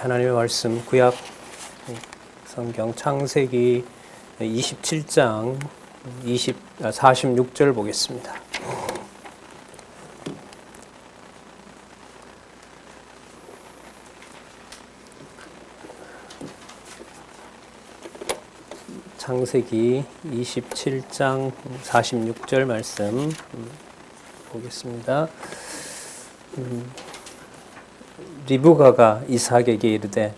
하나님의 말씀 구약 성경 창세기 27장 46절 보겠습니다. 창세기 27장 46절 말씀 보겠습니다. 리브가가 이삭에게 이르되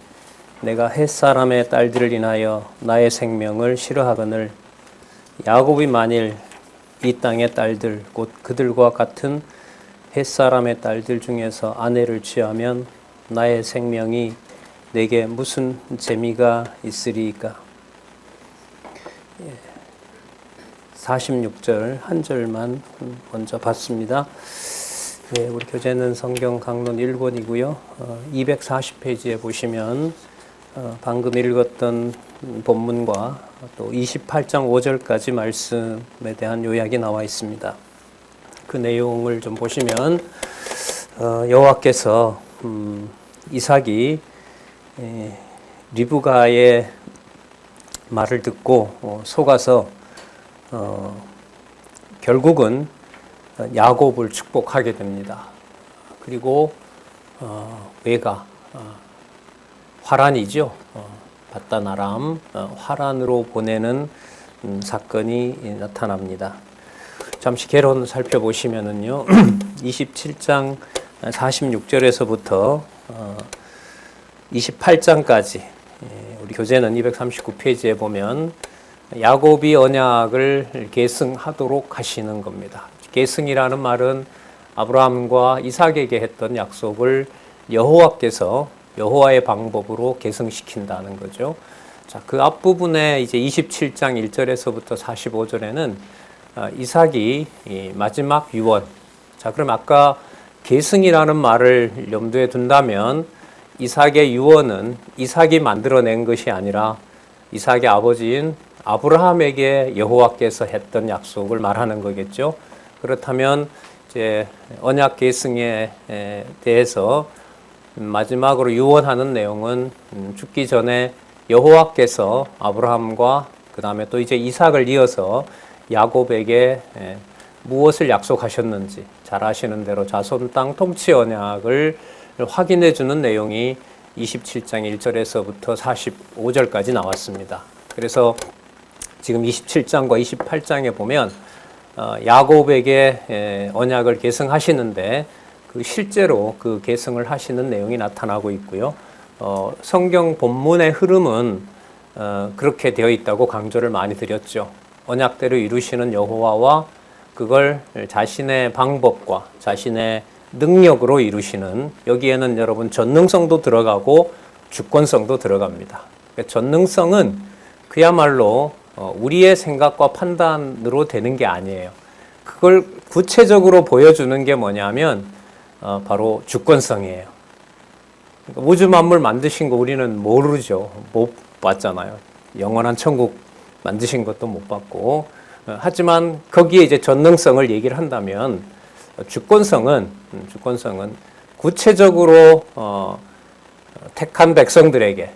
내가 헷사람의 딸들을 인하여 나의 생명을 싫어하거늘 야곱이 만일 이 땅의 딸들 곧 그들과 같은 헷사람의 딸들 중에서 아내를 취하면 나의 생명이 내게 무슨 재미가 있으리이까. 46절 한 절만 먼저 봤습니다. 네, 우리 교재는 성경 강론 1권이고요. 240페이지에 보시면 방금 읽었던 본문과 또 28장 5절까지 말씀에 대한 요약이 나와 있습니다. 그 내용을 좀 보시면 여호와께서 이삭이 리브가의 말을 듣고 속아서 결국은 야곱을 축복하게 됩니다. 그리고 외가 화란이죠. 밧단 아람 화란으로 보내는 사건이 나타납니다. 잠시 개론 살펴보시면은요. 27장 46절에서부터 28장까지 우리 교재는 239페이지에 보면 야곱이 언약을 계승하도록 하시는 겁니다. 계승이라는 말은 아브라함과 이삭에게 했던 약속을 여호와께서 여호와의 방법으로 계승시킨다는 거죠. 자, 그 앞부분에 이제 27장 1절에서부터 45절에는 이삭이 마지막 유언. 자, 그럼 아까 계승이라는 말을 염두에 둔다면 이삭의 유언은 이삭이 만들어낸 것이 아니라 이삭의 아버지인 아브라함에게 여호와께서 했던 약속을 말하는 거겠죠. 그렇다면 이제 언약 계승에 대해서 마지막으로 유언하는 내용은 죽기 전에 여호와께서 아브라함과 그 다음에 또 이제 이삭을 이어서 야곱에게 무엇을 약속하셨는지 잘 아시는 대로 자손 땅 통치 언약을 확인해 주는 내용이 27장 1절에서부터 45절까지 나왔습니다. 그래서 지금 27장과 28장에 보면 야곱에게 언약을 계승하시는데 실제로 그 계승을 하시는 내용이 나타나고 있고요. 성경 본문의 흐름은 그렇게 되어 있다고 강조를 많이 드렸죠. 언약대로 이루시는 여호와와 그걸 자신의 방법과 자신의 능력으로 이루시는, 여기에는 여러분 전능성도 들어가고 주권성도 들어갑니다. 전능성은 그야말로 우리의 생각과 판단으로 되는 게 아니에요. 그걸 구체적으로 보여주는 게 뭐냐면 바로 주권성이에요. 그러니까 우주 만물 만드신 거 우리는 모르죠. 못 봤잖아요. 영원한 천국 만드신 것도 못 봤고. 하지만 거기에 이제 전능성을 얘기를 한다면 주권성은 구체적으로 택한 백성들에게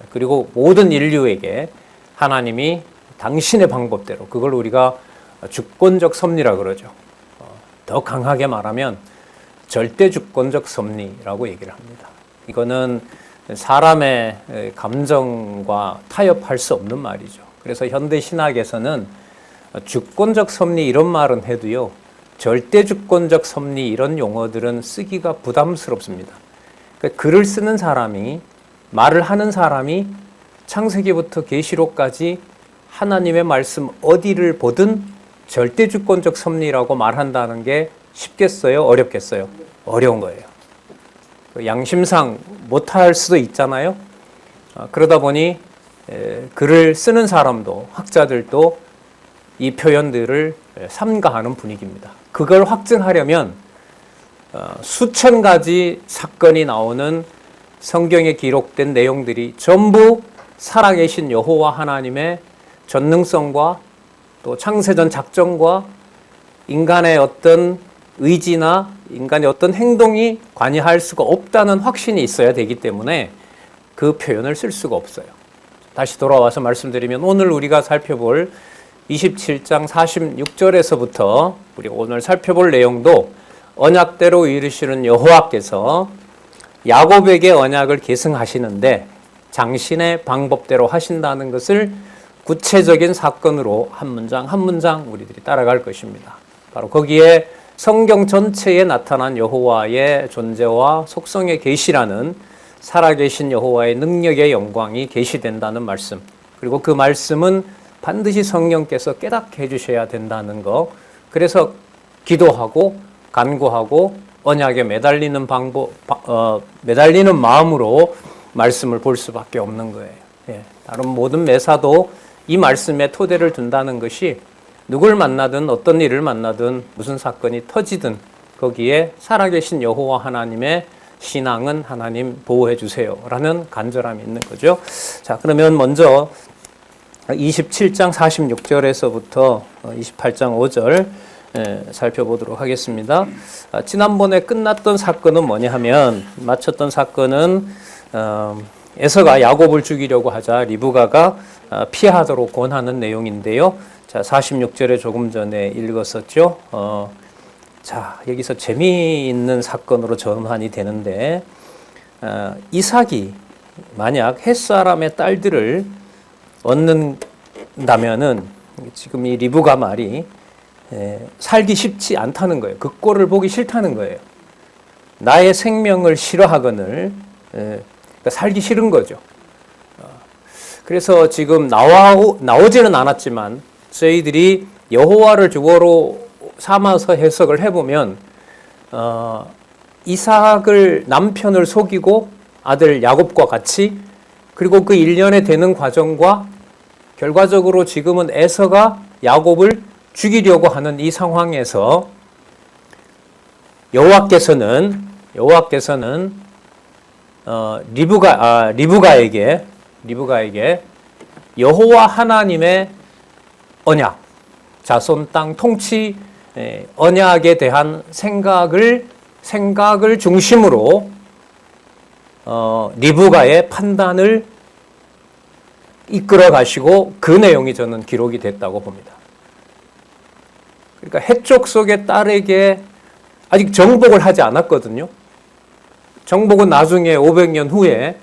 그리고 모든 인류에게 하나님이 당신의 방법대로, 그걸 우리가 주권적 섭리라 그러죠. 더 강하게 말하면 절대 주권적 섭리라고 얘기를 합니다. 이거는 사람의 감정과 타협할 수 없는 말이죠. 그래서 현대 신학에서는 주권적 섭리 이런 말은 해도요, 절대 주권적 섭리 이런 용어들은 쓰기가 부담스럽습니다. 그러니까 글을 쓰는 사람이, 말을 하는 사람이 창세기부터 계시록까지 하나님의 말씀 어디를 보든 절대 주권적 섭리라고 말한다는 게 쉽겠어요? 어렵겠어요? 어려운 거예요. 양심상 못할 수도 있잖아요. 그러다 보니 글을 쓰는 사람도, 학자들도 이 표현들을 삼가하는 분위기입니다. 그걸 확증하려면 수천 가지 사건이 나오는 성경에 기록된 내용들이 전부 살아계신 여호와 하나님의 전능성과 또 창세전 작정과 인간의 어떤 의지나 인간의 어떤 행동이 관여할 수가 없다는 확신이 있어야 되기 때문에 그 표현을 쓸 수가 없어요. 다시 돌아와서 말씀드리면 오늘 우리가 살펴볼 27장 46절에서부터 우리가 오늘 살펴볼 내용도 언약대로 이루시는 여호와께서 야곱에게 언약을 계승하시는데 당신의 방법대로 하신다는 것을 구체적인 사건으로 한 문장 한 문장 우리들이 따라갈 것입니다. 바로 거기에 성경 전체에 나타난 여호와의 존재와 속성의 계시라는 살아계신 여호와의 능력의 영광이 계시된다는 말씀, 그리고 그 말씀은 반드시 성령께서 깨닫게 해주셔야 된다는 거, 그래서 기도하고 간구하고 언약에 매달리는 매달리는 마음으로 말씀을 볼 수밖에 없는 거예요. 예, 다른 모든 매사도 이 말씀에 토대를 둔다는 것이 누굴 만나든 어떤 일을 만나든 무슨 사건이 터지든 거기에 살아계신 여호와 하나님의 신앙은 하나님 보호해 주세요 라는 간절함이 있는 거죠. 자, 그러면 먼저 27장 46절에서부터 28장 5절 살펴보도록 하겠습니다. 지난번에 끝났던 사건은 뭐냐 하면, 마쳤던 사건은 에서가 야곱을 죽이려고 하자 리브가가 피하도록 권하는 내용인데요. 자, 46절에 조금 전에 읽었었죠. 자, 여기서 재미있는 사건으로 전환이 되는데, 이삭이 만약 햇사람의 딸들을 얻는다면은 지금 이 리브가 말이 살기 쉽지 않다는 거예요. 그 꼴을 보기 싫다는 거예요. 나의 생명을 싫어하거늘 그러니까 살기 싫은 거죠. 그래서 지금 나오지는 않았지만 저희들이 여호와를 주어로 삼아서 해석을 해보면 이삭을 남편을 속이고 아들 야곱과 같이, 그리고 그 일련에 되는 과정과 결과적으로 지금은 에서가 야곱을 죽이려고 하는 이 상황에서 여호와께서는 리브가에게 여호와 하나님의 언약, 자손 땅 통치 언약에 대한 생각을 중심으로 리브가의 판단을 이끌어 가시고 그 내용이 저는 기록이 됐다고 봅니다. 그러니까 해쪽 속의 딸에게 아직 정복을 하지 않았거든요. 정복은 나중에 500년 후에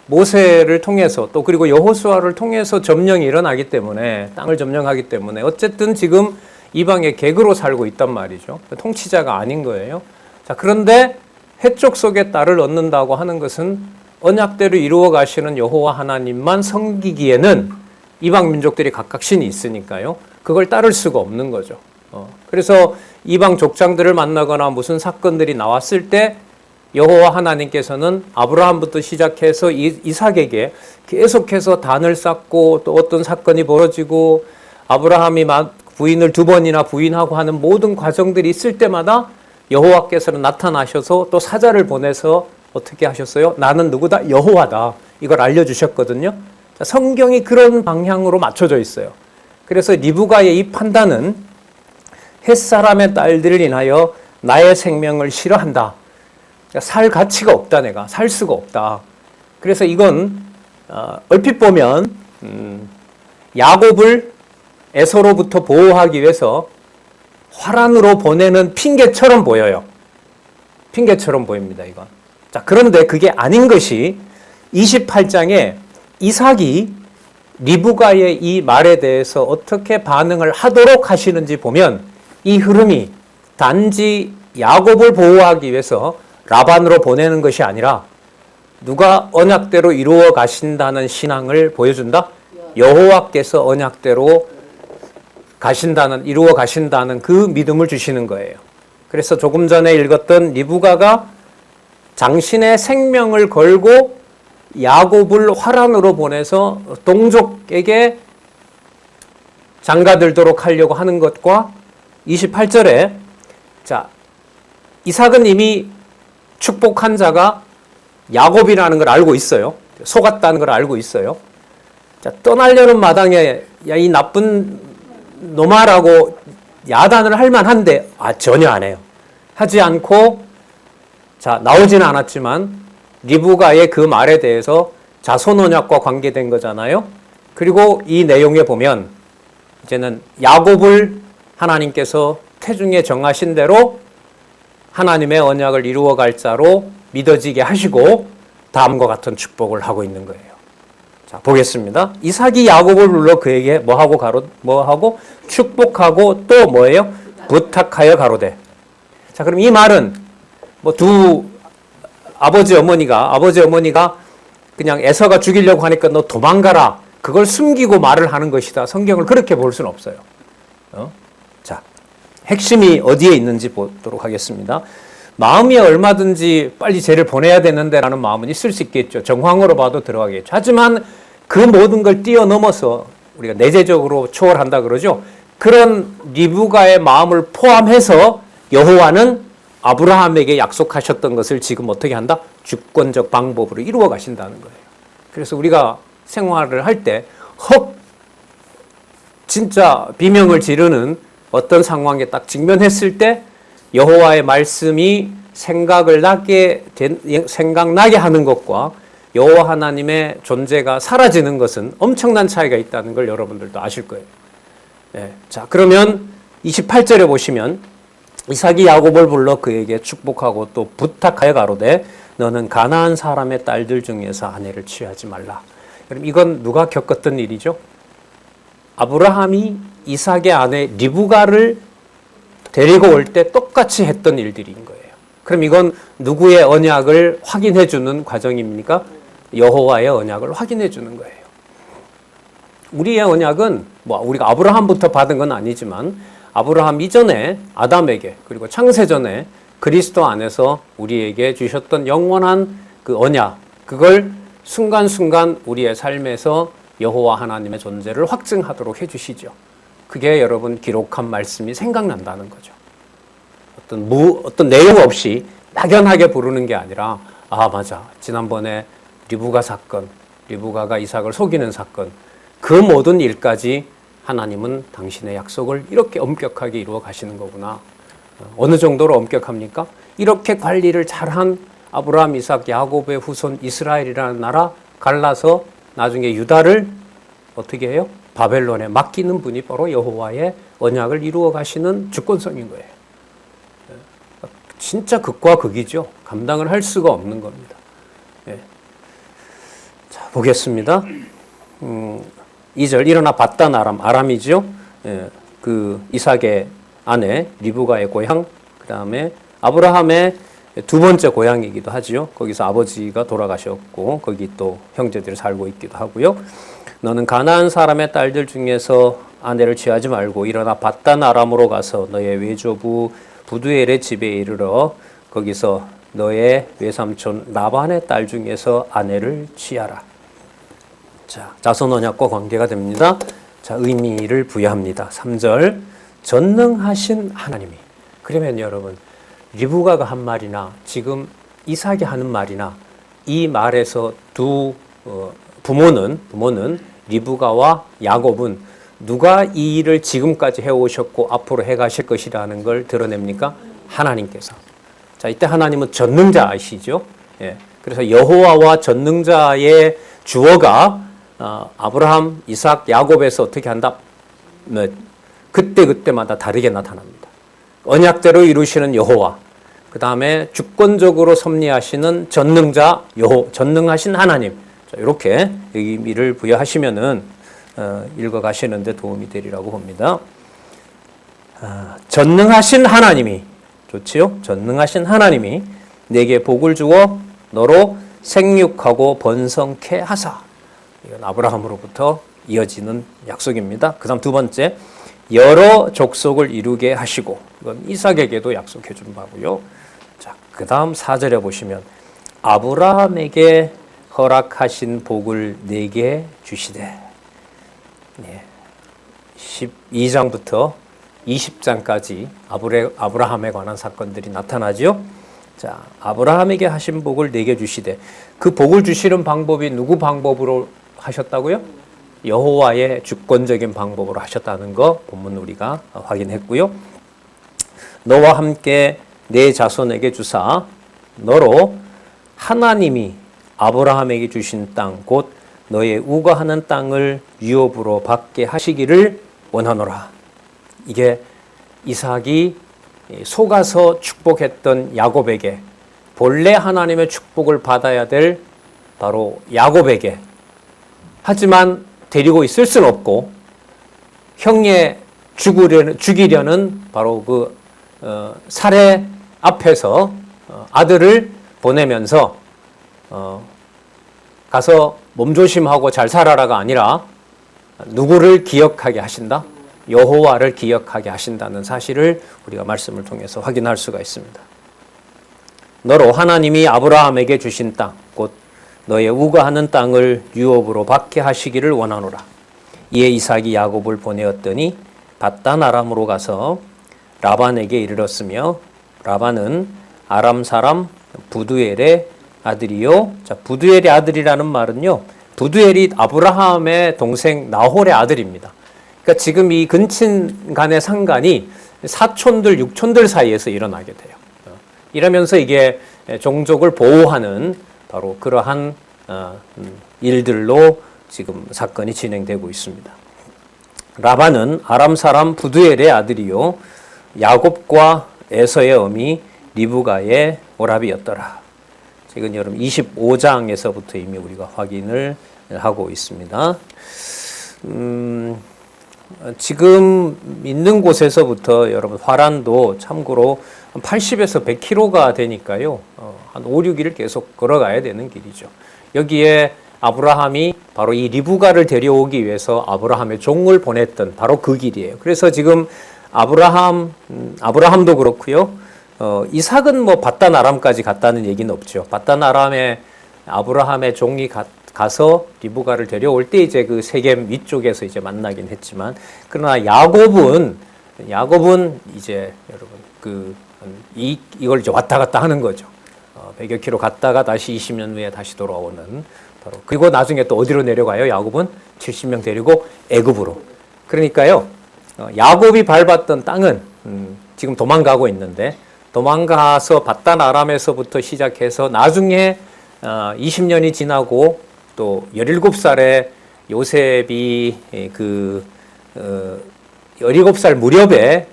모세를 통해서 또 그리고 여호수아를 통해서 점령이 일어나기 때문에, 땅을 점령하기 때문에 어쨌든 지금 이방의 객으로 살고 있단 말이죠. 통치자가 아닌 거예요. 자, 그런데 해쪽 속의 딸을 얻는다고 하는 것은 언약대로 이루어 가시는 여호와 하나님만 섬기기에는 이방 민족들이 각각 신이 있으니까요. 그걸 따를 수가 없는 거죠. 그래서 이방 족장들을 만나거나 무슨 사건들이 나왔을 때 여호와 하나님께서는 아브라함부터 시작해서 이삭에게 계속해서 단을 쌓고, 또 어떤 사건이 벌어지고 아브라함이 부인을 2번이나 부인하고 하는 모든 과정들이 있을 때마다 여호와께서는 나타나셔서 또 사자를 보내서 어떻게 하셨어요? 나는 누구다? 여호와다. 이걸 알려주셨거든요. 성경이 그런 방향으로 맞춰져 있어요. 그래서 리브가의 이 판단은 햇사람의 딸들을 인하여 나의 생명을 싫어한다. 살 가치가 없다. 내가 살 수가 없다. 그래서 이건 얼핏 보면 야곱을 에서로부터 보호하기 위해서 화란으로 보내는 핑계처럼 보여요. 핑계처럼 보입니다, 이건. 자, 그런데 그게 아닌 것이 28장에 이삭이 리브가의 이 말에 대해서 어떻게 반응을 하도록 하시는지 보면 이 흐름이 단지 야곱을 보호하기 위해서 라반으로 보내는 것이 아니라 누가 언약대로 이루어 가신다는 신앙을 보여준다? 여호와께서 언약대로 이루어 가신다는 그 믿음을 주시는 거예요. 그래서 조금 전에 읽었던 리브가가 당신의 생명을 걸고 야곱을 화란으로 보내서 동족에게 장가들도록 하려고 하는 것과 28절에 자, 이삭은 이미 축복한 자가 야곱이라는 걸 알고 있어요. 속았다는 걸 알고 있어요. 자, 떠나려는 마당에 야, 이 나쁜 놈아라고 야단을 할 만한데 전혀 안 해요. 하지 않고 자, 나오지는 않았지만 리브가의 그 말에 대해서 자손 언약과 관계된 거잖아요. 그리고 이 내용에 보면 이제는 야곱을 하나님께서 태중에 정하신 대로 하나님의 언약을 이루어 갈 자로 믿어지게 하시고 다음과 같은 축복을 하고 있는 거예요. 자, 보겠습니다. 이삭이 야곱을 불러 그에게 뭐하고 축복하고 또 뭐예요? 부탁하여 가로되. 자, 그럼 이 말은 뭐 아버지 어머니가 그냥 에서가 죽이려고 하니까 너 도망가라. 그걸 숨기고 말을 하는 것이다. 성경을 그렇게 볼 수는 없어요. 자, 핵심이 어디에 있는지 보도록 하겠습니다. 마음이 얼마든지 빨리 쟤를 보내야 되는데라는 마음은 있을 수 있겠죠. 정황으로 봐도 들어가겠죠. 하지만 그 모든 걸 뛰어넘어서 우리가 내재적으로 초월한다 그러죠. 그런 리브가의 마음을 포함해서 여호와는 아브라함에게 약속하셨던 것을 지금 어떻게 한다? 주권적 방법으로 이루어 가신다는 거예요. 그래서 우리가 생활을 할 때 진짜 비명을 지르는 어떤 상황에 딱 직면했을 때 여호와의 말씀이 생각나게 하는 것과 여호와 하나님의 존재가 사라지는 것은 엄청난 차이가 있다는 걸 여러분들도 아실 거예요. 네. 자, 그러면 28절에 보시면 이삭이 야곱을 불러 그에게 축복하고 또 부탁하여 가로되 너는 가나안 사람의 딸들 중에서 아내를 취하지 말라. 그럼 이건 누가 겪었던 일이죠? 아브라함이 이삭의 아내 리브가를 데리고 올 때 똑같이 했던 일들인 거예요. 그럼 이건 누구의 언약을 확인해 주는 과정입니까? 여호와의 언약을 확인해 주는 거예요. 우리의 언약은 우리가 아브라함부터 받은 건 아니지만 아브라함 이전에 아담에게 그리고 창세전에 그리스도 안에서 우리에게 주셨던 영원한 그 언약, 그걸 순간순간 우리의 삶에서 여호와 하나님의 존재를 확증하도록 해주시죠. 그게 여러분 기록한 말씀이 생각난다는 거죠. 어떤 내용 없이 막연하게 부르는 게 아니라 맞아. 지난번에 리브가가 이삭을 속이는 사건, 그 모든 일까지 하나님은 당신의 약속을 이렇게 엄격하게 이루어 가시는 거구나. 어느 정도로 엄격합니까? 이렇게 관리를 잘한 아브라함, 이삭, 야곱의 후손 이스라엘이라는 나라 갈라서 나중에 유다를 어떻게 해요? 바벨론에 맡기는 분이 바로 여호와의 언약을 이루어 가시는 주권성인 거예요. 진짜 극과 극이죠. 감당을 할 수가 없는 겁니다. 자, 보겠습니다. 2절 일어나 받단 아람이죠. 그 이삭의 아내 리브가의 고향, 그 다음에 아브라함의 두 번째 고향이기도 하지요. 거기서 아버지가 돌아가셨고 거기 또 형제들이 살고 있기도 하고요. 너는 가나안 사람의 딸들 중에서 아내를 취하지 말고 일어나 받단 아람으로 가서 너의 외조부 부두엘의 집에 이르러 거기서 너의 외삼촌 라반의 딸 중에서 아내를 취하라. 자, 자손 언약과 관계가 됩니다. 자, 의미를 부여합니다. 3절 전능하신 하나님이. 그러면 여러분 리브가가 한 말이나 지금 이삭이 하는 말이나 이 말에서 두 부모는 리브가와 야곱은 누가 이 일을 지금까지 해오셨고 앞으로 해가실 것이라는 걸 드러냅니까? 하나님께서. 자, 이때 하나님은 전능자이시죠. 그래서 여호와와 전능자의 주어가 아브라함, 이삭, 야곱에서 어떻게 한다? 그때마다 다르게 나타납니다. 언약대로 이루시는 여호와, 그 다음에 주권적으로 섭리하시는 전능하신 하나님. 자, 이렇게 의미를 부여하시면은 읽어가시는데 도움이 되리라고 봅니다. 전능하신 하나님이, 좋지요? 전능하신 하나님이 내게 복을 주어 너로 생육하고 번성케 하사. 이건 아브라함으로부터 이어지는 약속입니다. 그 다음 두 번째, 여러 족속을 이루게 하시고, 이건 이삭에게도 약속해 준 바고요. 자, 그 다음 4절에 보시면 아브라함에게 허락하신 복을 내게 주시되. 12장부터 20장까지 아브라함에 관한 사건들이 나타나죠. 자, 아브라함에게 하신 복을 내게 주시되, 그 복을 주시는 방법이 누구 방법으로 하셨다고요? 여호와의 주권적인 방법으로 하셨다는 거 본문 우리가 확인했고요. 너와 함께 내 자손에게 주사 너로 하나님이 아브라함에게 주신 땅 곧 너의 우거하는 땅을 유업으로 받게 하시기를 원하노라. 이게 이삭이 속아서 축복했던 야곱에게 본래 하나님의 축복을 받아야 될 바로 야곱에게, 하지만 데리고 있을 수는 없고 형에 죽이려는 바로 그 살해 앞에서 아들을 보내면서 가서 몸조심하고 잘 살아라가 아니라 누구를 기억하게 하신다? 여호와를 기억하게 하신다는 사실을 우리가 말씀을 통해서 확인할 수가 있습니다. 너로 하나님이 아브라함에게 주신 땅 곧 너의 우거하는 땅을 유업으로 받게 하시기를 원하노라. 이에 이삭이 야곱을 보내었더니 밧단 아람으로 가서 라반에게 이르렀으며 라반은 아람 사람 부두엘의 아들이요. 자, 부두엘의 아들이라는 말은요, 부두엘이 아브라함의 동생 나홀의 아들입니다. 그러니까 지금 이 근친 간의 상간이 사촌들, 육촌들 사이에서 일어나게 돼요. 이러면서 이게 종족을 보호하는 바로 그러한 일들로 지금 사건이 진행되고 있습니다. 라반은 아람 사람 부두엘의 아들이요 야곱과 에서의 어미 리브가의 오라비였더라. 지금 여러분 25장에서부터 이미 우리가 확인을 하고 있습니다. 지금 있는 곳에서부터 여러분 화란도 참고로 80에서 100km가 되니까요. 한 5, 6일 계속 걸어가야 되는 길이죠. 여기에 아브라함이 바로 이 리브가를 데려오기 위해서 아브라함의 종을 보냈던 바로 그 길이에요. 그래서 지금 아브라함도 그렇고요. 이삭은 뭐 밧단 아람까지 갔다는 얘기는 없죠. 밧단 아람에 아브라함의 종이 가서 리브가를 데려올 때 이제 그 세겜 위쪽에서 이제 만나긴 했지만, 그러나 야곱은 이제 여러분 이걸 이제 왔다 갔다 하는 거죠. 100여 킬로 갔다가 다시 20년 후에 다시 돌아오는 바로. 그리고 나중에 또 어디로 내려가요? 야곱은 70명 데리고 애굽으로. 그러니까요, 야곱이 밟았던 땅은 지금 도망가고 있는데, 도망가서 밧단 아람에서부터 시작해서 나중에 20년이 지나고 또 17살에 요셉이 17살 무렵에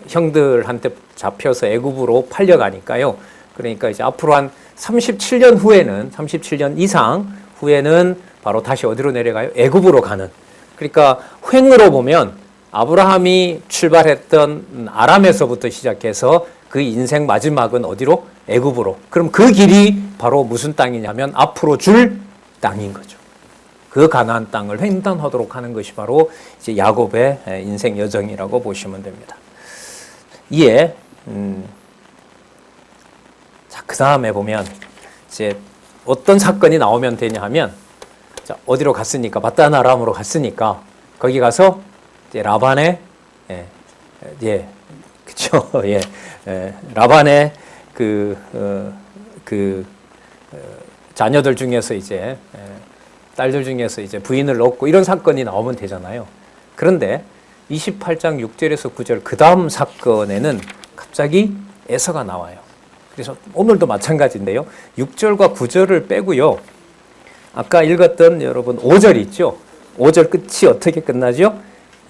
형들한테 잡혀서 애굽으로 팔려가니까요. 그러니까 이제 앞으로 한 37년 이상 후에는 바로 다시 어디로 내려가요? 애굽으로 가는. 그러니까 횡으로 보면 아브라함이 출발했던 아람에서부터 시작해서 그 인생 마지막은 어디로? 애굽으로. 그럼 그 길이 바로 무슨 땅이냐면 앞으로 줄 땅인 거죠. 그 가나안 땅을 횡단하도록 하는 것이 바로 이제 야곱의 인생 여정이라고 보시면 됩니다. 이에 자, 그 다음에 보면 이제 어떤 사건이 나오면 되냐 하면, 자, 어디로 갔으니까 밧단 아람으로 갔으니까 거기 가서 이제 라반의 그렇죠. 라반의 자녀들 중에서 이제 딸들 중에서 이제 부인을 얻고 이런 사건이 나오면 되잖아요. 그런데 28장 6절에서 9절 그 다음 사건에는 갑자기 에서가 나와요. 그래서 오늘도 마찬가지인데요. 6절과 9절을 빼고요. 아까 읽었던 여러분 5절 있죠. 5절 끝이 어떻게 끝나죠?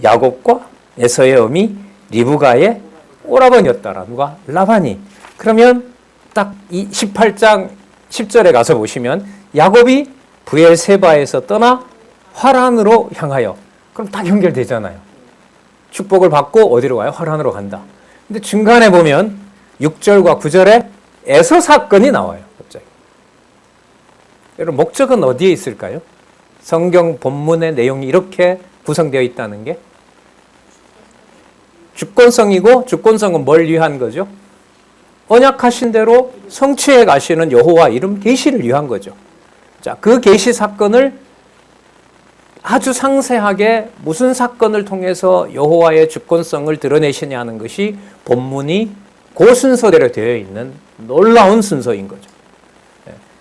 야곱과 에서의 어미 리브가의 오라버니였더라. 누가? 라반이. 그러면 딱 이 18장 10절에 가서 보시면 야곱이 브엘세바에서 떠나 화란으로 향하여, 그럼 딱 연결되잖아요. 축복을 받고 어디로 가요? 화란으로 간다. 근데 중간에 보면 6절과 9절에 에서 사건이 나와요. 갑자기. 여러분 목적은 어디에 있을까요? 성경 본문의 내용이 이렇게 구성되어 있다는 게 주권성이고, 주권성은 뭘 위한 거죠? 언약하신 대로 성취해 가시는 여호와 이름 계시를 위한 거죠. 자, 그 계시 사건을 아주 상세하게 무슨 사건을 통해서 여호와의 주권성을 드러내시냐 하는 것이 본문이 그 순서대로 되어 있는 놀라운 순서인 거죠.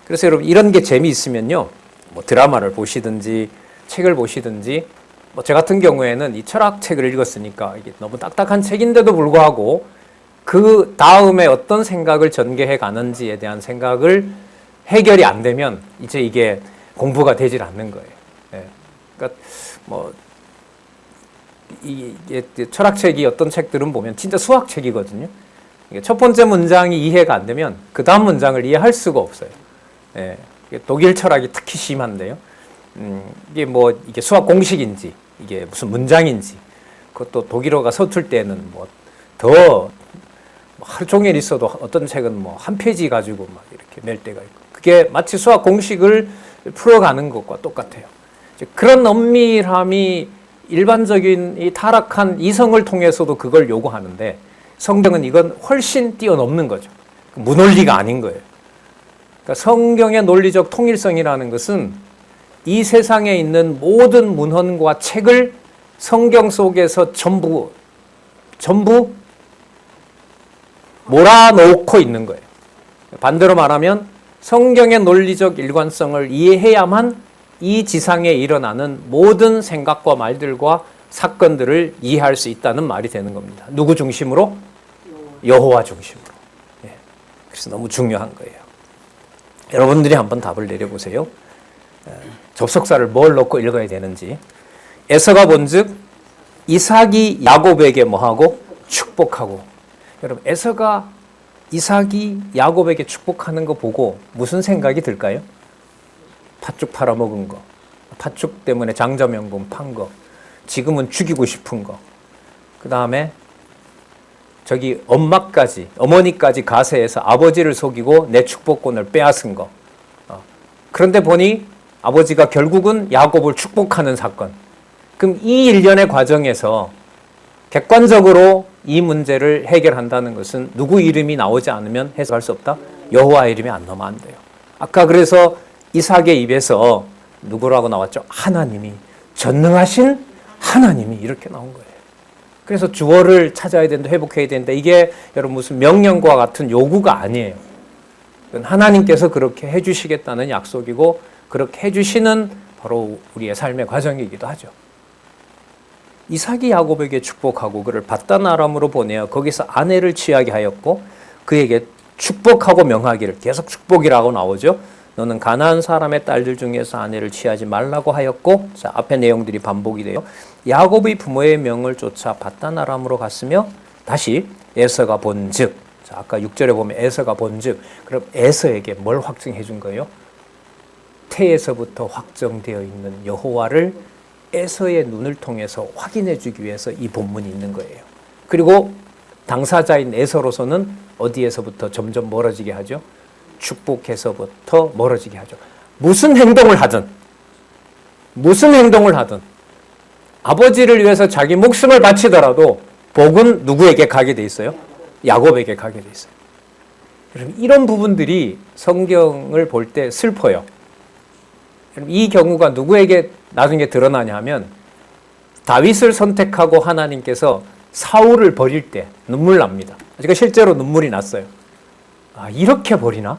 그래서 여러분 이런 게 재미있으면요, 뭐 드라마를 보시든지 책을 보시든지, 뭐 저 같은 경우에는 이 철학책을 읽었으니까 이게 너무 딱딱한 책인데도 불구하고 그 다음에 어떤 생각을 전개해 가는지에 대한 생각을 해결이 안 되면 이제 이게 공부가 되질 않는 거예요. 예. 그러니까 뭐 이게 철학책이 어떤 책들은 보면 진짜 수학책이거든요. 첫 번째 문장이 이해가 안 되면 그 다음 문장을 이해할 수가 없어요. 예. 독일 철학이 특히 심한데요. 이게 뭐 이게 수학 공식인지 이게 무슨 문장인지 그것도 독일어가 서툴 때는 뭐 더 하루 종일 있어도 어떤 책은 뭐 한 페이지 가지고 막 이렇게 낼 때가 있고 그게 마치 수학 공식을 풀어가는 것과 똑같아요. 그런 엄밀함이 일반적인 이 타락한 이성을 통해서도 그걸 요구하는데 성경은 이건 훨씬 뛰어넘는 거죠. 무논리가 아닌 거예요. 그러니까 성경의 논리적 통일성이라는 것은 이 세상에 있는 모든 문헌과 책을 성경 속에서 전부 몰아놓고 있는 거예요. 반대로 말하면 성경의 논리적 일관성을 이해해야만 이 지상에 일어나는 모든 생각과 말들과 사건들을 이해할 수 있다는 말이 되는 겁니다. 누구 중심으로? 여호와 중심으로. 예. 그래서 너무 중요한 거예요. 여러분들이 한번 답을 내려보세요. 접속사를 뭘 넣고 읽어야 되는지. 에서가 본즉 이삭이 야곱에게 뭐하고? 축복하고. 여러분 에서가 이삭이 야곱에게 축복하는 거 보고 무슨 생각이 들까요? 팥죽 팔아먹은 거, 팥죽 때문에 장자명분 판 거, 지금은 죽이고 싶은 거, 그 다음에 저기 어머니까지 가세해서 아버지를 속이고 내 축복권을 빼앗은 거. 그런데 보니 아버지가 결국은 야곱을 축복하는 사건. 그럼 이 일련의 과정에서 객관적으로 이 문제를 해결한다는 것은 누구 이름이 나오지 않으면 해석할 수 없다? 여호와 이름이 안 나오면 안 돼요. 아까 그래서 이삭의 입에서 누구라고 나왔죠? 하나님이, 전능하신 하나님이 이렇게 나온 거예요. 그래서 주어를 찾아야 된다, 회복해야 된다. 이게 여러분 무슨 명령과 같은 요구가 아니에요. 하나님께서 그렇게 해주시겠다는 약속이고 그렇게 해주시는 바로 우리의 삶의 과정이기도 하죠. 이삭이 야곱에게 축복하고 그를 밧단 아람으로 보내어 거기서 아내를 취하게 하였고 그에게 축복하고 명하기를, 계속 축복이라고 나오죠. 너는 가나안 사람의 딸들 중에서 아내를 취하지 말라고 하였고, 자, 앞에 내용들이 반복이 돼요. 야곱의 부모의 명을 쫓아 밧단 아람으로 갔으며 다시 에서가 본즉, 자, 아까 6절에 보면 에서가 본즉, 그럼 에서에게 뭘 확증해 준 거예요? 태에서부터 확정되어 있는 여호와를 에서의 눈을 통해서 확인해 주기 위해서 이 본문이 있는 거예요. 그리고 당사자인 에서로서는 어디에서부터 점점 멀어지게 하죠? 축복해서부터 멀어지게 하죠. 무슨 행동을 하든 아버지를 위해서 자기 목숨을 바치더라도 복은 누구에게 가게 돼 있어요? 야곱에게 가게 돼 있어요. 여러분, 이런 부분들이 성경을 볼 때 슬퍼요. 이 경우가 누구에게 나중에 드러나냐 하면 다윗을 선택하고 하나님께서 사울을 버릴 때 눈물 납니다. 제가 실제로 눈물이 났어요. 아, 이렇게 버리나?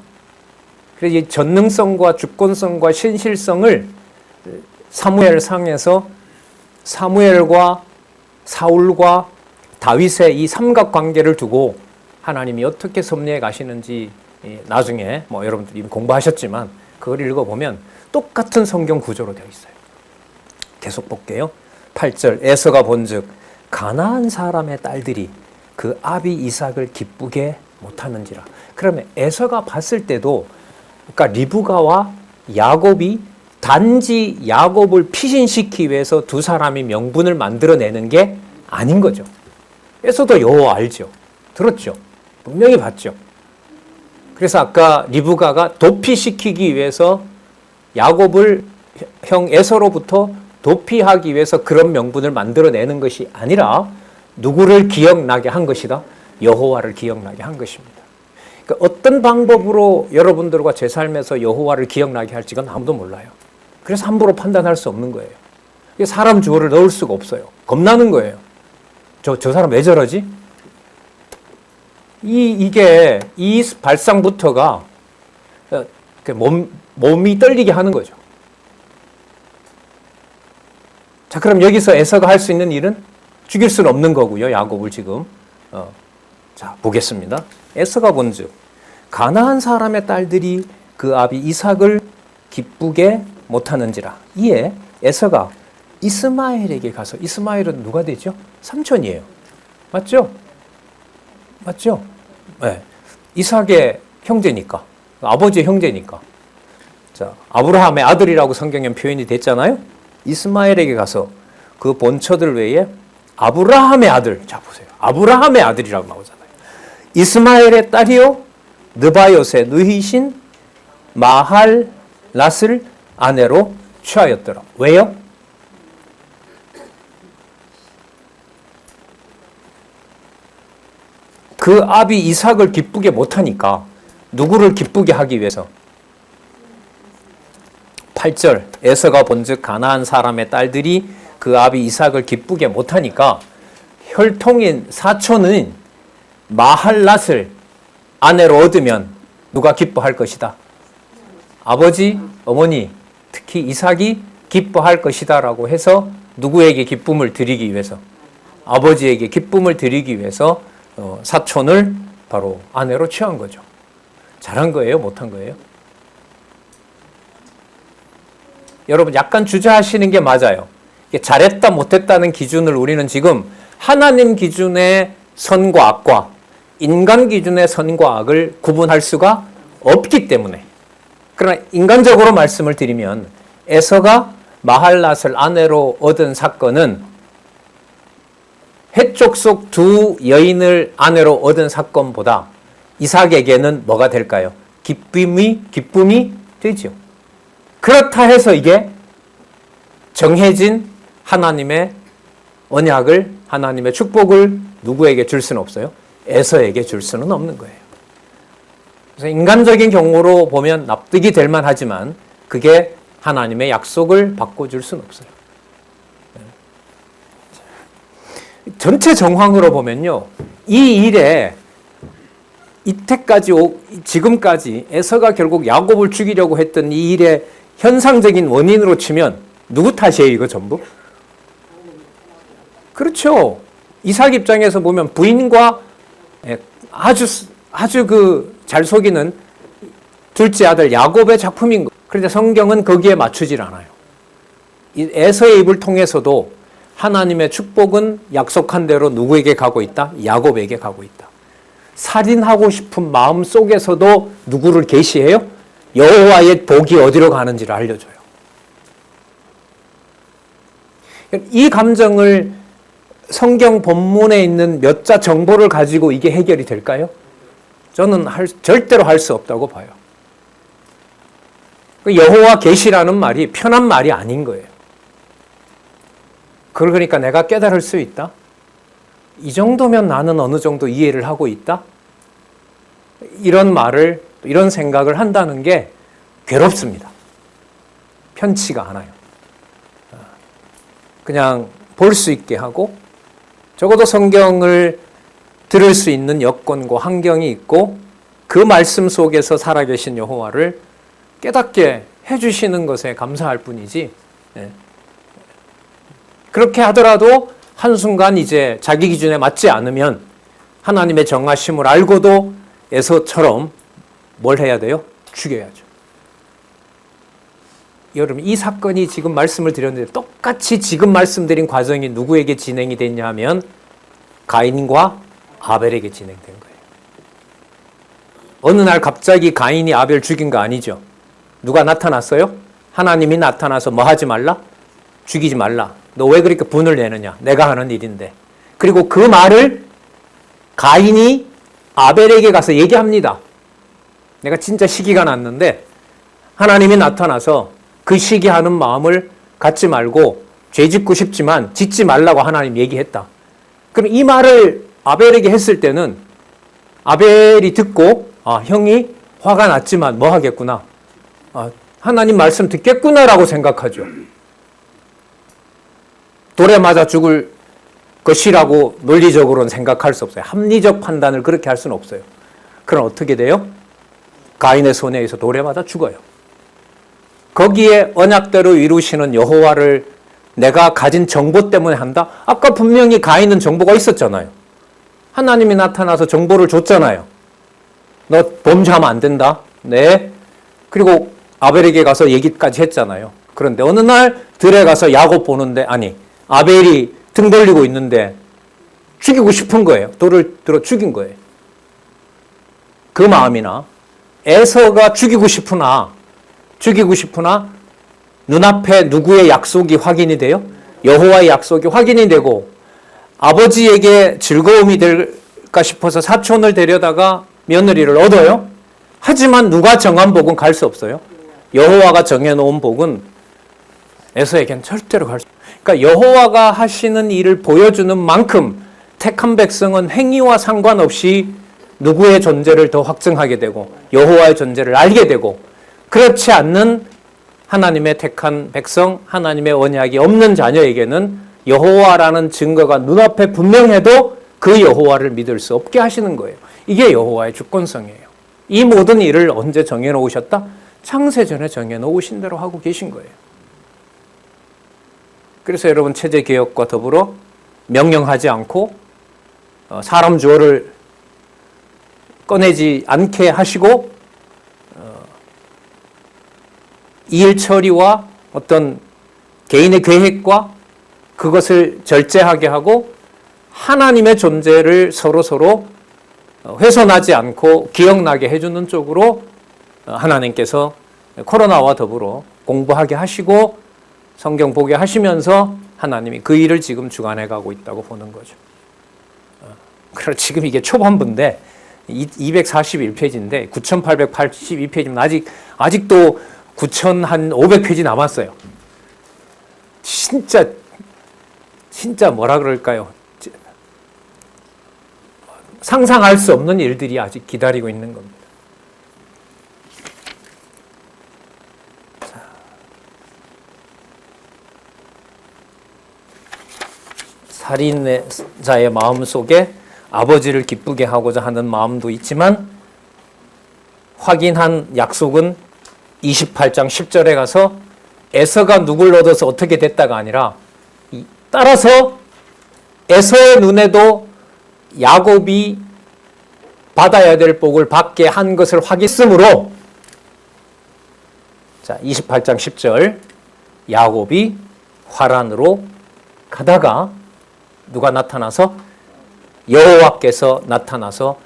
그래서 이 전능성과 주권성과 신실성을 사무엘상에서 사무엘과 사울과 다윗의 이 삼각관계를 두고 하나님이 어떻게 섭리해 가시는지 나중에 뭐 여러분들이 이미 공부하셨지만 그걸 읽어보면 똑같은 성경 구조로 되어 있어요. 계속 볼게요. 8절 에서가 본즉 가나안 사람의 딸들이 그 아비 이삭을 기쁘게 못하는지라. 그러면 에서가 봤을 때도 그러니까 리브가와 야곱이 단지 야곱을 피신시키기 위해서 두 사람이 명분을 만들어내는 게 아닌 거죠. 에서도 여호와 알죠. 들었죠. 분명히 봤죠. 그래서 아까 리브가가 도피시키기 위해서 야곱을 형 에서로부터 도피하기 위해서 그런 명분을 만들어내는 것이 아니라 누구를 기억나게 한 것이다? 여호와를 기억나게 한 것입니다. 그러니까 어떤 방법으로 여러분들과 제 삶에서 여호와를 기억나게 할지는 아무도 몰라요. 그래서 함부로 판단할 수 없는 거예요. 사람 주어를 넣을 수가 없어요. 겁나는 거예요. 저 사람 왜 저러지? 이게 이 발상부터가 몸이 떨리게 하는 거죠. 자, 그럼 여기서 에서가 할 수 있는 일은 죽일 수는 없는 거고요. 야곱을 지금. 자, 보겠습니다. 에서가 본즉 가나안 사람의 딸들이 그 아비 이삭을 기쁘게 못하는지라. 이에 에서가 이스마엘에게 가서, 이스마엘은 누가 되죠? 삼촌이에요. 맞죠? 맞죠? 네. 이삭의 형제니까, 아버지의 형제니까. 자, 아브라함의 아들이라고 성경에 표현이 됐잖아요. 이스마엘에게 가서 그 본처들 외에 아브라함의 아들, 자 보세요. 아브라함의 아들이라고 나오잖아요. 이스마엘의 딸이요 느바요의 누이신 마할랏을 아내로 취하였더라. 왜요? 그 아비 이삭을 기쁘게 못하니까 누구를 기쁘게 하기 위해서? 8절 에서가 본즉 가나안 사람의 딸들이 그 아비 이삭을 기쁘게 못하니까 혈통인 사촌은 마할랏을 아내로 얻으면 누가 기뻐할 것이다? 아버지, 어머니, 특히 이삭이 기뻐할 것이다 라고 해서 누구에게 기쁨을 드리기 위해서? 아버지에게 기쁨을 드리기 위해서 사촌을 바로 아내로 취한 거죠. 잘한 거예요? 못한 거예요? 여러분 약간 주저하시는 게 맞아요. 잘했다 못했다는 기준을 우리는 지금 하나님 기준의 선과 악과 인간 기준의 선과 악을 구분할 수가 없기 때문에. 그러나 인간적으로 말씀을 드리면 에서가 마할랏을 아내로 얻은 사건은 해족 속 두 여인을 아내로 얻은 사건보다 이삭에게는 뭐가 될까요? 기쁨이 되죠. 그렇다 해서 이게 정해진 하나님의 언약을, 하나님의 축복을 누구에게 줄 수는 없어요? 에서에게 줄 수는 없는 거예요. 그래서 인간적인 경우로 보면 납득이 될 만하지만 그게 하나님의 약속을 바꿔줄 수는 없어요. 전체 정황으로 보면요, 이 일에 이때까지 지금까지 에서가 결국 야곱을 죽이려고 했던 이 일의 현상적인 원인으로 치면 누구 탓이에요, 이거 전부? 그렇죠. 이삭 입장에서 보면 부인과 아주 그 잘 속이는 둘째 아들 야곱의 작품인 거. 그런데 성경은 거기에 맞추질 않아요. 이 에서의 입을 통해서도 하나님의 축복은 약속한 대로 누구에게 가고 있다? 야곱에게 가고 있다. 살인하고 싶은 마음 속에서도 누구를 계시해요? 여호와의 복이 어디로 가는지를 알려줘요. 이 감정을 성경 본문에 있는 몇 자 정보를 가지고 이게 해결이 될까요? 저는 절대로 할 수 없다고 봐요. 여호와 계시라는 말이 편한 말이 아닌 거예요. 그러니까 내가 깨달을 수 있다? 이 정도면 나는 어느 정도 이해를 하고 있다? 이런 말을, 이런 생각을 한다는 게 괴롭습니다. 편치가 않아요. 그냥 볼 수 있게 하고 적어도 성경을 들을 수 있는 여건과 환경이 있고 그 말씀 속에서 살아계신 여호와를 깨닫게 해주시는 것에 감사할 뿐이지, 그렇게 하더라도 한순간 이제 자기 기준에 맞지 않으면 하나님의 정하심을 알고도 에서처럼 뭘 해야 돼요? 죽여야죠. 여러분, 이 사건이 지금 말씀을 드렸는데 똑같이 지금 말씀드린 과정이 누구에게 진행이 됐냐 하면 가인과 아벨에게 진행된 거예요. 어느 날 갑자기 가인이 아벨 죽인 거 아니죠. 누가 나타났어요? 하나님이 나타나서 뭐 하지 말라? 죽이지 말라. 너 왜 그렇게 분을 내느냐? 내가 하는 일인데. 그리고 그 말을 가인이 아벨에게 가서 얘기합니다. 내가 진짜 시기가 났는데 하나님이 나타나서 그 시기하는 마음을 갖지 말고 죄 짓고 싶지만 짓지 말라고 하나님 얘기했다. 그럼 이 말을 아벨에게 했을 때는 아벨이 듣고 형이 화가 났지만 뭐 하겠구나. 하나님 말씀 듣겠구나라고 생각하죠. 돌에 맞아 죽을 것이라고 논리적으로는 생각할 수 없어요. 합리적 판단을 그렇게 할 수는 없어요. 그럼 어떻게 돼요? 가인의 손에 의해서 돌에 맞아 죽어요. 거기에 언약대로 이루시는 여호와를 내가 가진 정보 때문에 한다? 아까 분명히 가인은 정보가 있었잖아요. 하나님이 나타나서 정보를 줬잖아요. 너 범죄하면 안 된다. 네. 그리고 아벨에게 가서 얘기까지 했잖아요. 그런데 어느 날 들에 가서 야곱 보는데 아니 아벨이 등 돌리고 있는데 죽이고 싶은 거예요. 돌을 들어 죽인 거예요. 그 마음이나 에서가 죽이고 싶으나 눈앞에 누구의 약속이 확인이 돼요? 여호와의 약속이 확인이 되고 아버지에게 즐거움이 될까 싶어서 사촌을 데려다가 며느리를 얻어요. 하지만 누가 정한 복은 갈 수 없어요. 여호와가 정해놓은 복은 에서에겐 절대로 갈 수 없어요. 그러니까 여호와가 하시는 일을 보여주는 만큼 택한 백성은 행위와 상관없이 누구의 존재를 더 확증하게 되고 여호와의 존재를 알게 되고, 그렇지 않는 하나님의 택한 백성, 하나님의 언약이 없는 자녀에게는 여호와라는 증거가 눈앞에 분명해도 그 여호와를 믿을 수 없게 하시는 거예요. 이게 여호와의 주권성이에요. 이 모든 일을 언제 정해놓으셨다? 창세전에 정해놓으신 대로 하고 계신 거예요. 그래서 여러분 체제개혁과 더불어 명령하지 않고 사람 주어를 꺼내지 않게 하시고 일 처리와 어떤 개인의 계획과 그것을 절제하게 하고 하나님의 존재를 서로 훼손하지 않고 기억나게 해주는 쪽으로 하나님께서 코로나와 더불어 공부하게 하시고 성경 보게 하시면서 하나님이 그 일을 지금 주관해 가고 있다고 보는 거죠. 그래서 지금 이게 초반부인데 241페이지인데 9882페이지면 아직도 9500페이지 남았어요. 진짜 뭐라 그럴까요? 상상할 수 없는 일들이 아직 기다리고 있는 겁니다. 살인자의 마음 속에 아버지를 기쁘게 하고자 하는 마음도 있지만 확인한 약속은 28장 10절에 가서 에서가 누굴 얻어서 어떻게 됐다가 아니라 따라서 에서의 눈에도 야곱이 받아야 될 복을 받게 한 것을 확인했으므로, 자 28장 10절, 야곱이 화란으로 가다가 누가 나타나서 여호와께서 나타나서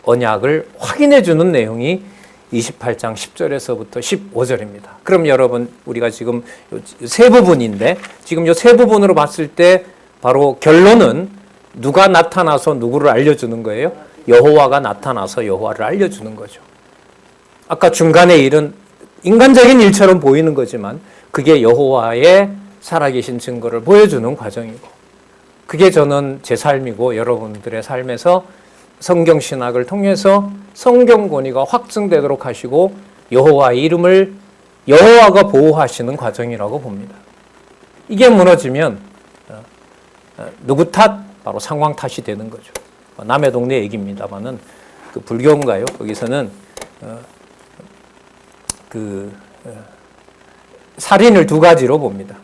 언약을 확인해 주는 내용이 28장 10절에서부터 15절입니다. 그럼 여러분 우리가 지금 세 부분인데 지금 이 세 부분으로 봤을 때 바로 결론은 누가 나타나서 누구를 알려주는 거예요? 여호와가 나타나서 여호와를 알려주는 거죠. 아까 중간의 일은 인간적인 일처럼 보이는 거지만 그게 여호와의 살아계신 증거를 보여주는 과정이고, 그게 저는 제 삶이고 여러분들의 삶에서 성경신학을 통해서 성경 권위가 확증되도록 하시고 여호와의 이름을 여호와가 보호하시는 과정이라고 봅니다. 이게 무너지면 누구 탓? 바로 상황 탓이 되는 거죠. 남의 동네 얘기입니다만은 그 불교인가요? 거기서는 살인을 두 가지로 봅니다.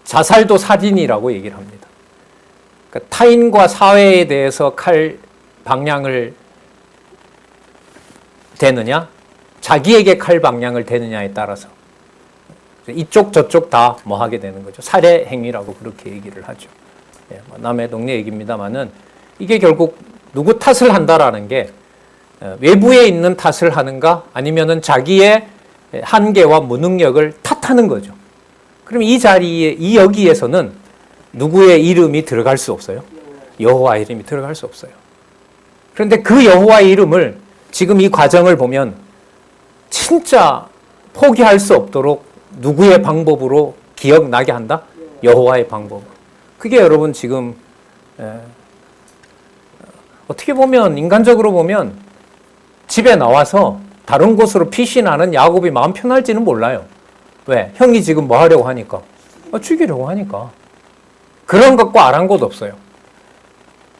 자살도 살인이라고 얘기를 합니다. 그러니까 타인과 사회에 대해서 칼 방향을 대느냐, 자기에게 칼 방향을 대느냐에 따라서 이쪽 저쪽 다 뭐 하게 되는 거죠. 살해 행위라고 그렇게 얘기를 하죠. 남의 동네 얘기입니다만은 이게 결국 누구 탓을 한다라는 게 외부에 있는 탓을 하는가 아니면은 자기의 한계와 무능력을 탓하는 거죠. 그럼 이 자리에 여기에서는 누구의 이름이 들어갈 수 없어요? 여호와 이름이 들어갈 수 없어요. 그런데 그 여호와의 이름을 지금 이 과정을 보면 진짜 포기할 수 없도록 누구의 방법으로 기억나게 한다? 여호와의 방법으로. 그게 여러분 지금 어떻게 보면 인간적으로 보면 집에 나와서 다른 곳으로 피신하는 야곱이 마음 편할지는 몰라요. 왜? 형이 지금 뭐 하려고 하니까? 죽이려고 하니까. 그런 것과 아랑곳 없어요.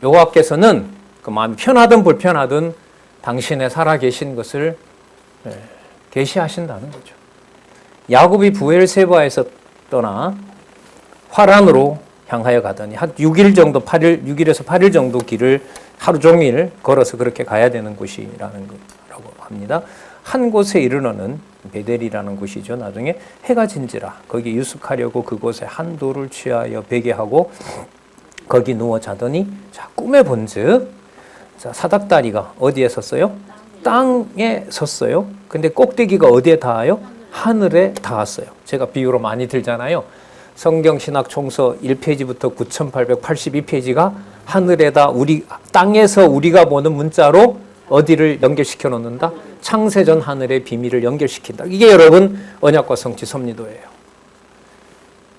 여호와께서는 그 마음이 편하든 불편하든 당신의 살아계신 것을 계시하신다는 거죠. 야곱이 부엘세바에서 떠나 화란으로 향하여 가더니 한 6일 정도 6일에서 8일 정도 길을 하루 종일 걸어서 그렇게 가야 되는 곳이라는 거라고 합니다. 합니다. 한 곳에 이르러는 베델이라는 곳이죠. 나중에 해가 진지라 거기 유숙하려고 그곳에 한 돌을 취하여 베개하고 거기 누워 자더니 자 꿈에 본즉 자 사닥다리가 어디에 섰어요? 땅에 섰어요. 근데 꼭대기가 어디에 닿아요? 하늘에 닿았어요. 제가 비유로 많이 들잖아요. 성경 신학 총서 1페이지부터 9882페이지가 하늘에다 땅에서 우리가 보는 문자로 어디를 연결시켜 놓는다? 창세전 하늘의 비밀을 연결시킨다. 이게 여러분 언약과 성취 섭리도예요.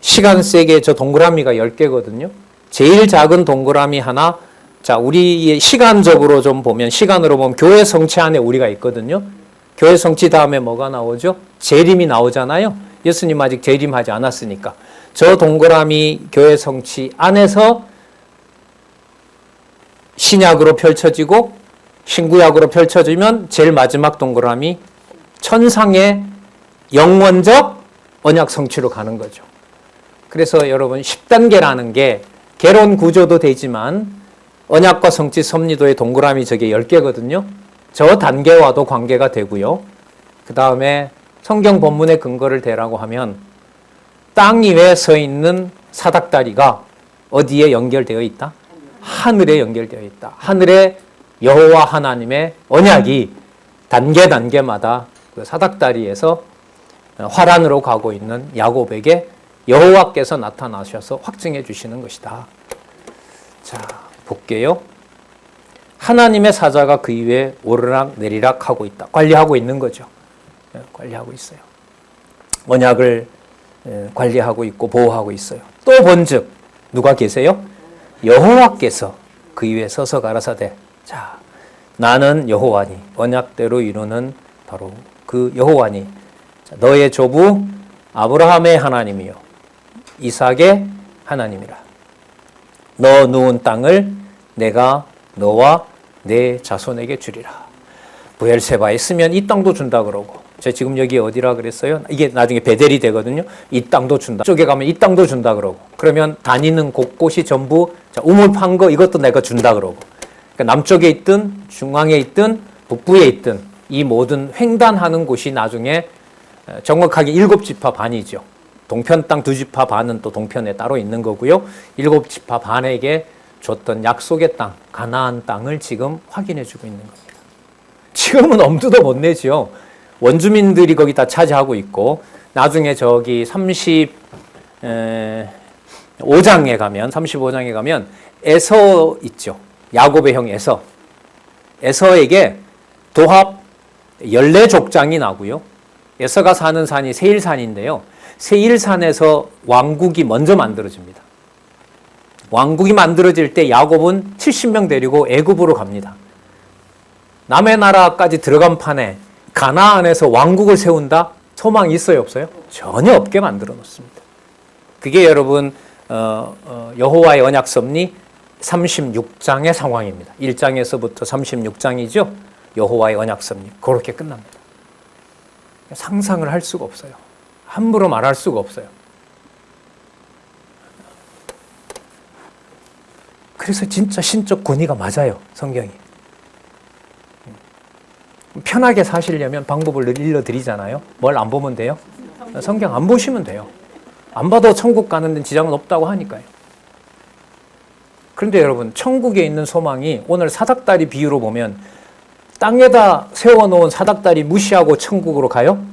시간 세계 저 동그라미가 10개거든요. 제일 작은 동그라미 하나, 자 우리의 시간적으로 좀 보면 시간으로 보면 교회 성취 안에 우리가 있거든요. 교회 성취 다음에 뭐가 나오죠? 재림이 나오잖아요. 예수님 아직 재림하지 않았으니까. 저 동그라미 교회 성취 안에서 신약으로 펼쳐지고 신구약으로 펼쳐지면 제일 마지막 동그라미 천상의 영원적 언약 성취로 가는 거죠. 그래서 여러분 10단계라는 게 개론 구조도 되지만 언약과 성취 섭리도의 동그라미 저게 10개거든요. 저 단계와도 관계가 되고요. 그 다음에 성경 본문의 근거를 대라고 하면 땅 위에 서 있는 사닥다리가 어디에 연결되어 있다? 하늘에 연결되어 있다. 하늘에 여호와 하나님의 언약이 단계마다 그 사닥다리에서 화란으로 가고 있는 야곱에게 여호와께서 나타나셔서 확증해 주시는 것이다. 자, 볼게요. 하나님의 사자가 그 위에 오르락 내리락 하고 있다. 관리하고 있는 거죠. 관리하고 있어요. 언약을 관리하고 있고 보호하고 있어요. 또 본즉 누가 계세요? 여호와께서 그 위에 서서 가라사대 자 나는 여호와니 언약대로 이루는 바로 그 여호와니 자, 너의 조부 아브라함의 하나님이요 이삭의 하나님이라. 너 누운 땅을 내가 너와 내 자손에게 주리라. 브엘세바에 있으면 이 땅도 준다 그러고 제가 지금 여기 어디라 그랬어요? 이게 나중에 베델이 되거든요. 이 땅도 준다. 쪽에 가면 이 땅도 준다 그러고 그러면 다니는 곳곳이 전부 자, 우물 판 거 이것도 내가 준다 그러고 그러니까 남쪽에 있든 중앙에 있든 북부에 있든 이 모든 횡단하는 곳이 나중에 정확하게 7지파 반이죠. 동편 땅 2지파 반은 또 동편에 따로 있는 거고요. 7지파 반에게 줬던 약속의 땅, 가나안 땅을 지금 확인해 주고 있는 겁니다. 지금은 엄두도 못 내죠. 원주민들이 거기 다 차지하고 있고 나중에 저기 35장에 가면 에서 있죠. 야곱의 형 에서에게 도합 14족장이 나고요. 에서가 사는 산이 세일산인데요. 세일산에서 왕국이 먼저 만들어집니다. 왕국이 만들어질 때 야곱은 70명 데리고 애굽으로 갑니다. 남의 나라까지 들어간 판에 가나안에서 왕국을 세운다? 소망이 있어요, 없어요? 전혀 없게 만들어 놓습니다. 그게 여러분 여호와의 언약 섭리 36장의 상황입니다. 1장에서부터 36장이죠. 여호와의 언약 섭리 그렇게 끝납니다. 상상을 할 수가 없어요. 함부로 말할 수가 없어요. 그래서 진짜 신적 권위가 맞아요. 성경이. 편하게 사시려면 방법을 일러드리잖아요. 뭘 안 보면 돼요? 성경 안 보시면 돼요. 안 봐도 천국 가는 데는 지장은 없다고 하니까요. 그런데 여러분 천국에 있는 소망이 오늘 사닥다리 비유로 보면 땅에다 세워놓은 사닥다리 무시하고 천국으로 가요?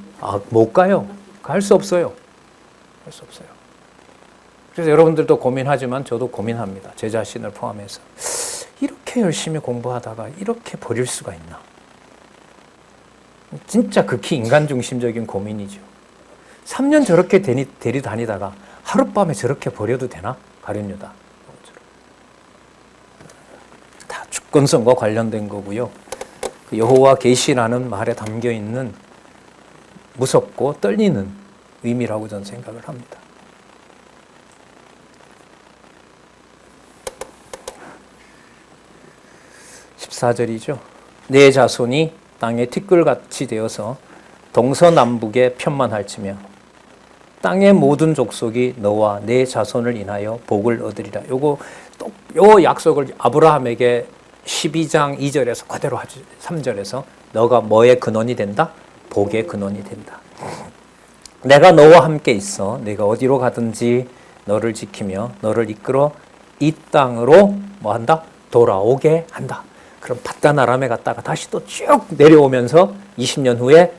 못 가요. 갈 수 없어요. 갈 수 없어요. 그래서 여러분들도 고민하지만 저도 고민합니다. 제 자신을 포함해서. 이렇게 열심히 공부하다가 이렇게 버릴 수가 있나? 진짜 극히 인간중심적인 고민이죠. 3년 저렇게 데리다니다가 하룻밤에 저렇게 버려도 되나? 가룟유다. 다 주권성과 관련된 거고요. 여호와 계시라는 말에 담겨있는 무섭고 떨리는 의미라고 저는 생각을 합니다. 14절이죠. 내 자손이 땅의 티끌같이 되어서 동서남북에 편만할지며 땅의 모든 족속이 너와 내 자손을 인하여 복을 얻으리라. 요 약속을 아브라함에게 12장 2절에서 그대로 하죠. 3절에서 너가 뭐의 근원이 된다? 복의 근원이 된다. 내가 너와 함께 있어. 내가 어디로 가든지 너를 지키며 너를 이끌어 이 땅으로 뭐 한다? 돌아오게 한다. 그럼 밧다나람에 갔다가 다시 또 쭉 내려오면서 20년 후에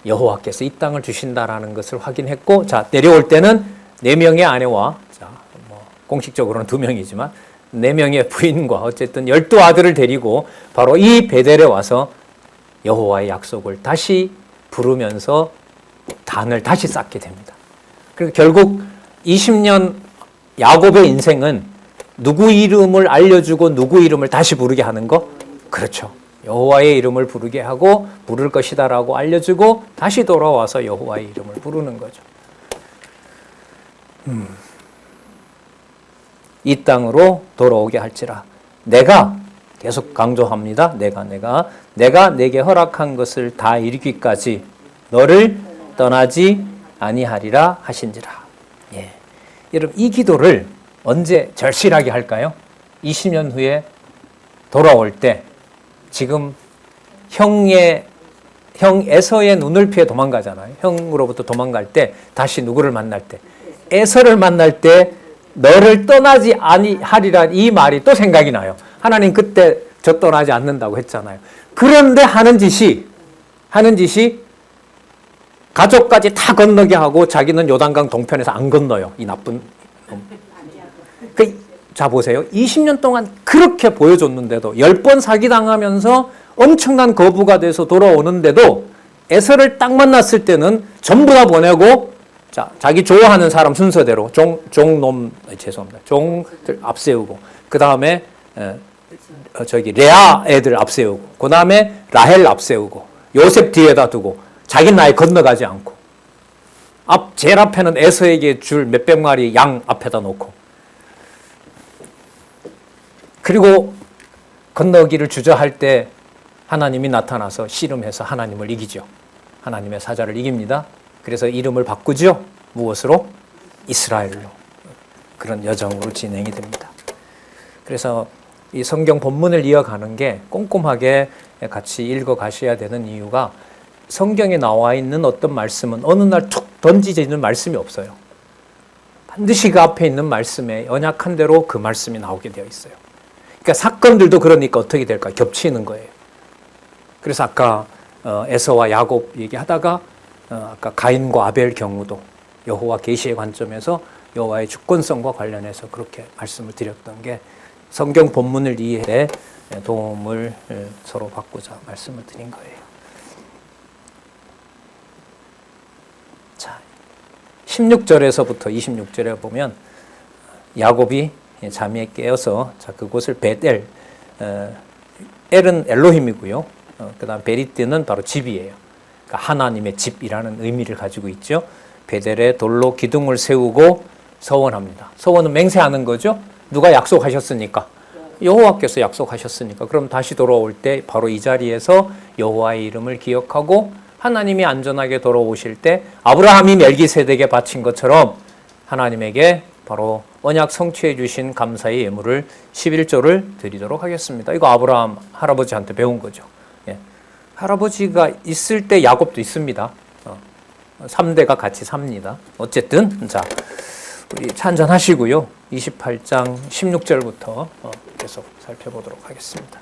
여호와께서 이 땅을 주신다라는 것을 확인했고, 자, 내려올 때는 4명의 아내와, 자, 뭐 공식적으로는 2명이지만 4명의 부인과 어쨌든 12아들을 데리고 바로 이 베델에 와서 여호와의 약속을 다시 부르면서 단을 다시 쌓게 됩니다. 그리고 결국 20년 야곱의 인생은 누구 이름을 알려주고 누구 이름을 다시 부르게 하는 거? 그렇죠. 여호와의 이름을 부르게 하고 부를 것이다라고 알려주고 다시 돌아와서 여호와의 이름을 부르는 거죠. 이 땅으로 돌아오게 할지라 내가 계속 강조합니다. 내가 내게 허락한 것을 다 이루기까지 너를 떠나지 아니하리라 하신지라. 예. 여러분 이 기도를 언제 절실하게 할까요? 20년 후에 돌아올 때 지금 형 에서의 눈을 피해 도망가잖아요. 형으로부터 도망갈 때 다시 누구를 만날 때 에서를 만날 때 너를 떠나지 아니하리라 이 말이 또 생각이 나요. 하나님 그때 저 떠나지 않는다고 했잖아요. 그런데 하는 짓이 가족까지 다 건너게 하고 자기는 요단강 동편에서 안 건너요. 이 나쁜 놈. 자 보세요. 20년 동안 그렇게 보여줬는데도 10번 사기당하면서 엄청난 거부가 돼서 돌아오는데도 에서를 딱 만났을 때는 전부 다 보내고 자, 자기 좋아하는 사람 순서대로 종들 앞세우고 그 다음에 레아 애들 앞세우고 그 다음에 라헬 앞세우고 요셉 뒤에다 두고 자기는 아예 건너가지 않고 제일 앞에는 에서에게 줄 몇백 마리 양 앞에다 놓고 그리고 건너기를 주저할 때 하나님이 나타나서 씨름해서 하나님을 이기죠. 하나님의 사자를 이깁니다. 그래서 이름을 바꾸죠. 무엇으로? 이스라엘로. 그런 여정으로 진행이 됩니다. 그래서 이 성경 본문을 이어가는 게 꼼꼼하게 같이 읽어 가셔야 되는 이유가 성경에 나와 있는 어떤 말씀은 어느 날 툭 던지지는 말씀이 없어요. 반드시 그 앞에 있는 말씀에 연약한 대로 그 말씀이 나오게 되어 있어요. 그러니까 사건들도 그러니까 어떻게 될까? 겹치는 거예요. 그래서 아까 에서와 야곱 얘기하다가 아까 가인과 아벨 경우도 여호와 계시의 관점에서 여호와의 주권성과 관련해서 그렇게 말씀을 드렸던 게 성경 본문을 이해에 도움을 서로 받고자 말씀을 드린 거예요. 자, 16절에서부터 26절에 보면 야곱이 잠에 깨어서 자 그곳을 베델, 엘은 엘로힘이고요. 그 다음 베리트는 바로 집이에요. 그러니까 하나님의 집이라는 의미를 가지고 있죠. 베델에 돌로 기둥을 세우고 서원합니다. 서원은 맹세하는 거죠. 누가 약속하셨으니까? 여호와께서 약속하셨으니까. 그럼 다시 돌아올 때 바로 이 자리에서 여호와의 이름을 기억하고 하나님이 안전하게 돌아오실 때 아브라함이 멜기세덱에 바친 것처럼 하나님에게 바로 언약 성취해 주신 감사의 예물을 11조를 드리도록 하겠습니다. 이거 아브라함 할아버지한테 배운 거죠. 예. 할아버지가 있을 때 야곱도 있습니다. 3대가 같이 삽니다. 어쨌든 자 우리 차 한잔 하시고요. 28장 16절부터 계속 살펴보도록 하겠습니다.